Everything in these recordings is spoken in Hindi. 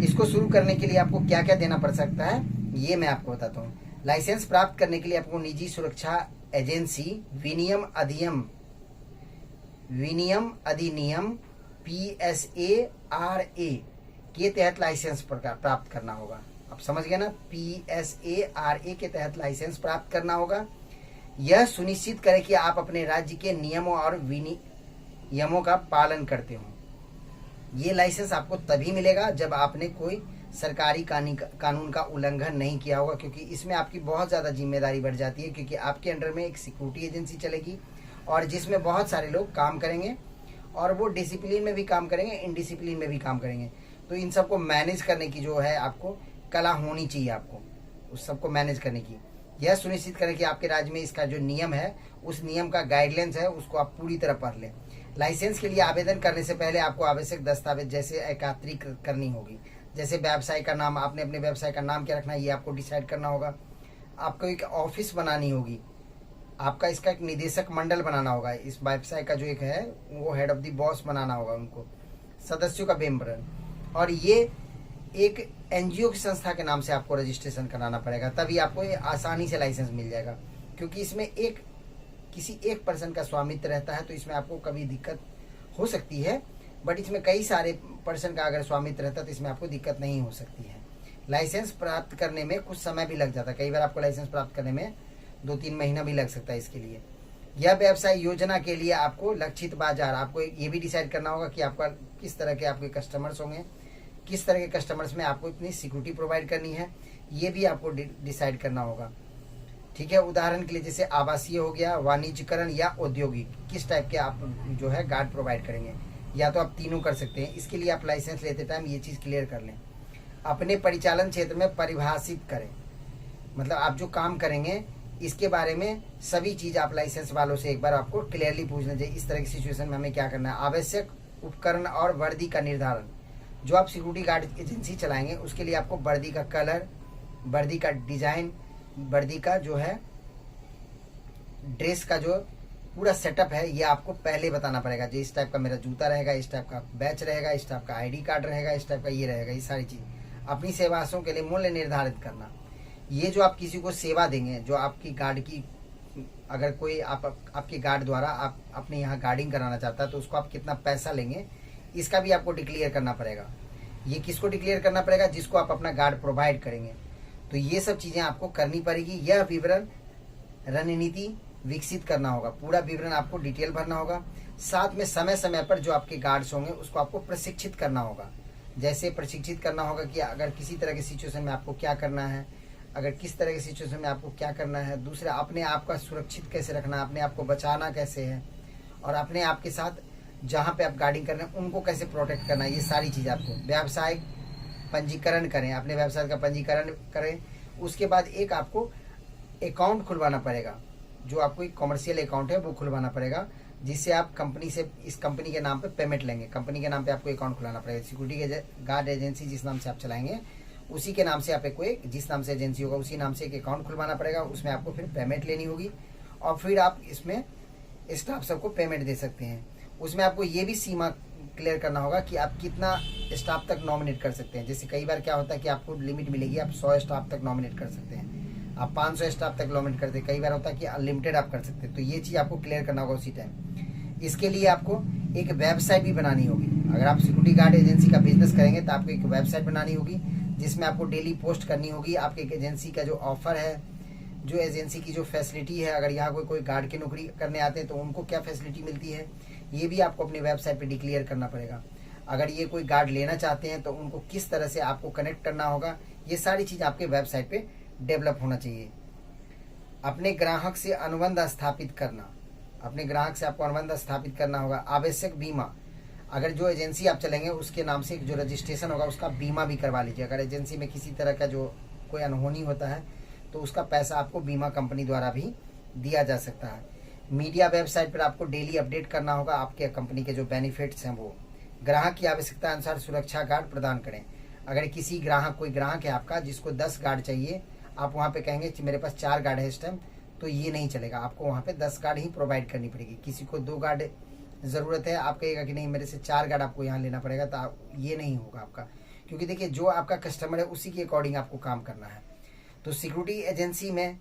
इसको शुरू करने के लिए आपको क्या क्या देना पड़ सकता है ये मैं आपको बताता हूँ। लाइसेंस प्राप्त करने के लिए आपको निजी सुरक्षा एजेंसी विनियम अधिनियम PSARA के तहत लाइसेंस प्राप्त करना होगा। आप समझ गए ना, PSARA के तहत लाइसेंस प्राप्त करना होगा। यह सुनिश्चित करें कि आप अपने राज्य के नियमों और विनियमों का पालन करते हो। ये लाइसेंस आपको तभी मिलेगा जब आपने कोई सरकारी कानून का उल्लंघन नहीं किया होगा, क्योंकि इसमें आपकी बहुत ज़्यादा जिम्मेदारी बढ़ जाती है, क्योंकि आपके अंडर में एक सिक्योरिटी एजेंसी चलेगी और जिसमें बहुत सारे लोग काम करेंगे और वो डिसिप्लिन में भी काम करेंगे, इनडिसिप्लिन में भी काम करेंगे। तो इन सबको मैनेज करने की जो है आपको कला होनी चाहिए, आपको उस सबको मैनेज करने की। यह सुनिश्चित करें कि आपके राज्य में इसका जो नियम है, उस नियम का गाइडलाइंस है, उसको आप पूरी तरह पढ़ लें। लाइसेंस के लिए आवेदन करने से पहले आपको आवश्यक दस्तावेज जैसे एकत्रित करनी होगी। जैसे व्यवसाय का नाम, आपने अपने व्यवसाय का नाम क्या रखना है ये आपको डिसाइड करना होगा। आपको एक ऑफिस बनानी होगी, आपका इसका एक निदेशक मंडल बनाना होगा। इस व्यवसाय का जो एक है वो हेड ऑफ द बॉस बनाना होगा उनको, सदस्यों का विवरण। और ये एक NGO की संस्था के नाम से आपको रजिस्ट्रेशन कराना पड़ेगा, तभी आपको ये आसानी से लाइसेंस मिल जाएगा। क्योंकि इसमें किसी एक पर्सन का स्वामित्व रहता है, तो इसमें आपको कभी दिक्कत हो सकती है, बट इसमें कई सारे पर्सन का अगर स्वामित्व रहता है तो इसमें आपको दिक्कत नहीं हो सकती है। लाइसेंस प्राप्त करने में कुछ समय भी लग जाता है, कई बार आपको लाइसेंस प्राप्त करने में 2-3 महीना भी लग सकता है इसके लिए। यह व्यवसाय योजना के लिए आपको लक्षित बाजार, आपको ये भी डिसाइड करना होगा कि आपका किस तरह के आपके कस्टमर्स होंगे, किस तरह के कस्टमर्स में आपको इतनी सिक्योरिटी प्रोवाइड करनी है, ये भी आपको डिसाइड करना होगा। ठीक है, उदाहरण के लिए जैसे आवासीय हो गया, वाणिज्यकरण या औद्योगिक, किस टाइप के आप जो है गार्ड प्रोवाइड करेंगे, या तो आप तीनों कर सकते हैं। इसके लिए आप लाइसेंस लेते टाइम ये चीज़ क्लियर कर लें। अपने परिचालन क्षेत्र में परिभाषित करें, मतलब आप जो काम करेंगे इसके बारे में सभी चीज़ आप लाइसेंस वालों से एक बार आपको क्लियरली पूछना चाहिए, इस तरह की सिचुएशन में हमें क्या करना है। आवश्यक उपकरण और वर्दी का निर्धारण, जो आप सिक्योरिटी गार्ड एजेंसी चलाएंगे उसके लिए आपको वर्दी का कलर, वर्दी का डिजाइन, वर्दी का जो है ड्रेस का जो पूरा सेटअप है ये आपको पहले बताना पड़ेगा। जो इस टाइप का मेरा जूता रहेगा, इस टाइप का बैच रहेगा, इस टाइप का ID कार्ड रहेगा, इस टाइप का ये रहेगा, ये सारी चीज़। अपनी सेवाओं के लिए मूल्य निर्धारित करना, ये जो आप किसी को सेवा देंगे, जो आपकी गार्ड की, अगर कोई आपके गार्ड द्वारा आप अपने यहाँ गार्डिंग कराना चाहता है तो उसको आप कितना पैसा लेंगे, इसका भी आपको डिक्लेयर करना पड़ेगा। ये किसको डिक्लेयर करना पड़ेगा? जिसको आप अपना गार्ड प्रोवाइड करेंगे। तो ये सब चीज़ें आपको करनी पड़ेगी। यह विवरण रणनीति विकसित करना होगा, पूरा विवरण आपको डिटेल भरना होगा। साथ में समय समय पर जो आपके गार्ड्स होंगे उसको आपको प्रशिक्षित करना होगा। जैसे प्रशिक्षित करना होगा कि अगर किसी तरह की सिचुएशन में आपको क्या करना है, अगर किस तरह की सिचुएशन में आपको क्या करना है, दूसरा अपने आप का सुरक्षित कैसे रखना, अपने आप को बचाना कैसे है, और अपने आप के साथ जहाँ पे आप गार्डिंग कर रहे हैं उनको कैसे प्रोटेक्ट करना है, ये सारी चीज़ आपको। व्यावसायिक पंजीकरण करें, अपने व्यवसाय का पंजीकरण करें। उसके बाद एक आपको अकाउंट खुलवाना पड़ेगा, जो आपको एक कॉमर्शियल अकाउंट है वो खुलवाना पड़ेगा, जिससे आप कंपनी से, इस कंपनी के नाम पे पेमेंट लेंगे। कंपनी के नाम पे आपको अकाउंट खुलाना पड़ेगा। सिक्योरिटी गार्ड एजेंसी जिस नाम से आप चलाएंगे उसी के नाम से आप एक, जिस नाम से एजेंसी होगा उसी नाम से एक अकाउंट खुलवाना पड़ेगा। उसमें आपको फिर पेमेंट लेनी होगी और फिर आप इसमें स्टाफ सबको पेमेंट दे सकते हैं। उसमें आपको ये भी सीमा क्लियर करना होगा कि आप कितना स्टाफ तक नॉमिनेट कर सकते हैं। जैसे कई बार क्या होता है कि आपको लिमिट मिलेगी, आप 100 स्टाफ तक नॉमिनेट कर सकते हैं, आप 500 स्टाफ तक नॉमिनेट करते हैं। कई बार होता है कि अनलिमिटेड आप कर सकते हैं। तो ये चीज़ आपको क्लियर करना होगा उसी टाइम। इसके लिए आपको एक वेबसाइट भी बनानी होगी। अगर आप सिक्योरिटी गार्ड एजेंसी का बिजनेस करेंगे तो आपको एक वेबसाइट बनानी होगी, जिसमें आपको डेली पोस्ट करनी होगी आपके एजेंसी का जो ऑफर है, जो एजेंसी की जो फैसिलिटी है। अगर यहाँ कोई गार्ड की नौकरी करने आते हैं तो उनको क्या फैसिलिटी मिलती है, ये भी आपको अपनी वेबसाइट पे डिक्लेयर करना पड़ेगा। अगर ये कोई गार्ड लेना चाहते हैं तो उनको किस तरह से आपको कनेक्ट करना होगा, ये सारी चीज़ आपके वेबसाइट पे डेवलप होना चाहिए। अपने ग्राहक से अनुबंध स्थापित करना, अपने ग्राहक से आपको अनुबंध स्थापित करना होगा। आवश्यक बीमा, अगर जो एजेंसी आप चलेंगे उसके नाम से जो रजिस्ट्रेशन होगा उसका बीमा भी करवा लीजिए। अगर एजेंसी में किसी तरह का जो कोई अनहोनी होता है तो उसका पैसा आपको बीमा कंपनी द्वारा भी दिया जा सकता है। मीडिया वेबसाइट पर आपको डेली अपडेट करना होगा आपके कंपनी के जो बेनिफिट्स हैं वो। ग्राहक की आवश्यकता अनुसार सुरक्षा गार्ड प्रदान करें। अगर कोई ग्राहक है आपका जिसको 10 गार्ड चाहिए, आप वहाँ पे कहेंगे कि मेरे पास 4 गार्ड है इस टाइम, तो ये नहीं चलेगा। आपको वहाँ पे 10 गार्ड ही प्रोवाइड करनी पड़ेगी। किसी को 2 गार्ड ज़रूरत है, आप कहेगा कि नहीं मेरे से 4 गार्ड आपको यहाँ लेना पड़ेगा, तो ये नहीं होगा आपका, क्योंकि देखिए जो आपका कस्टमर है उसी के अकॉर्डिंग आपको काम करना है। तो सिक्योरिटी एजेंसी में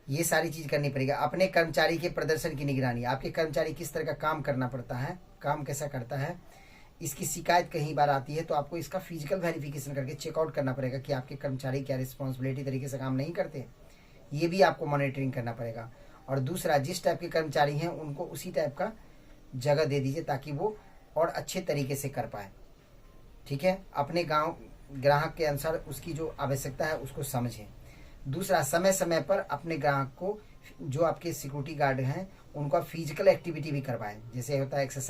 ये सारी चीज करनी पड़ेगी। अपने कर्मचारी के प्रदर्शन की निगरानी, आपके कर्मचारी किस तरह का काम करना पड़ता है, काम कैसा करता है, इसकी शिकायत कहीं बार आती है तो आपको इसका फिजिकल वेरिफिकेशन करके चेकआउट करना पड़ेगा कि आपके कर्मचारी क्या रिस्पॉन्सिबिलिटी तरीके से काम नहीं करते, ये भी आपको मॉनिटरिंग करना पड़ेगा। और दूसरा, जिस टाइप के कर्मचारी हैं उनको उसी टाइप का जगह दे दीजिए ताकि वो और अच्छे तरीके से कर पाए। ठीक है, अपने गांव ग्राहक के अनुसार उसकी जो आवश्यकता है उसको समझें। दूसरा, समय समय पर अपने ग्राहक को, जो आपके सिक्योरिटी गार्ड हैं, उनका फिजिकल एक्टिविटी भी करवाएं। जैसे होता है एक्सरसाइज